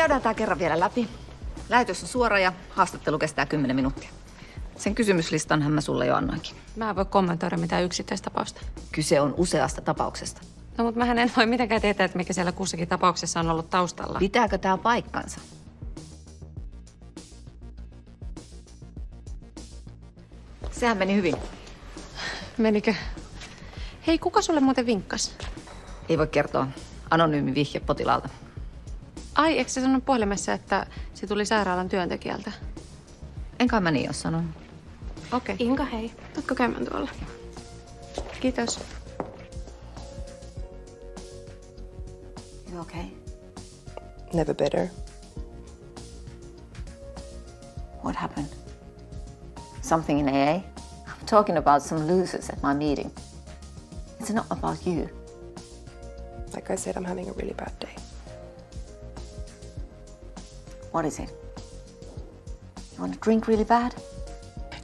Käydään tää kerran vielä läpi. Lähetys on suora ja haastattelu kestää 10 minuuttia. Sen kysymyslistanhan mä sulle jo annoinkin. Mä en voi kommentoida mitään yksittäistapausta. Kyse on useasta tapauksesta. No, mutta mähän en voi mitenkään tietää, että mikä siellä kussakin tapauksessa on ollut taustalla. Pitääkö tää paikkansa? Sehän meni hyvin. Menikö? Hei, kuka sulle muuten vinkkas? Ei voi kertoa. Anonyymi vihje potilaalta. Ai, eikö se sanonut puhelimessa, että se tuli sairaalan työntekijältä? Enkä mä niin ole sanonut. Okei. Inka, hei. Tuutko käymään tuolla? Kiitos. You okay? Never better. What happened? Something in AA? I'm talking about some losers at my meeting. It's not about you. Like I said, I'm having a really bad day. What is it? You want to drink really bad?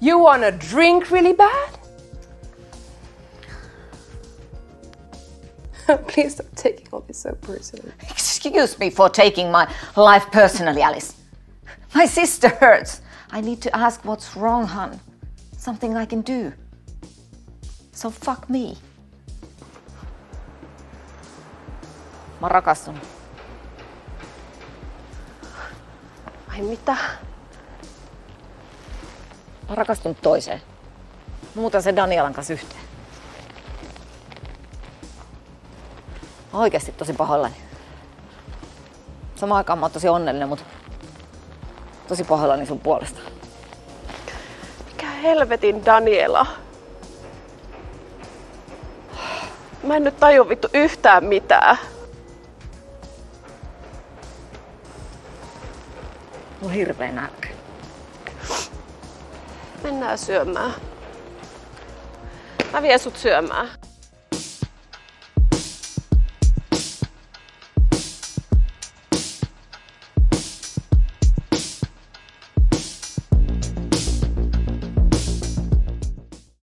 You wanna drink really bad? Please stop taking all this so personally. Excuse me for taking my life personally, Alice. My sister hurts. I need to ask what's wrong, hon. Something I can do. So fuck me. Mä rakastun. Ai mitä? Mä rakastun toiseen. Muutan se Danielan kanssa yhteen. Mä oon oikeesti tosi pahoillani. Samaan aikaan mä oon tosi onnellinen, mutta tosi pahoillani sun puolesta. Mikä helvetin Daniela? Mä en nyt tajua vittu yhtään mitään. Mulla on hirveä nälkä. Mennään syömään. Mä vien sut syömään.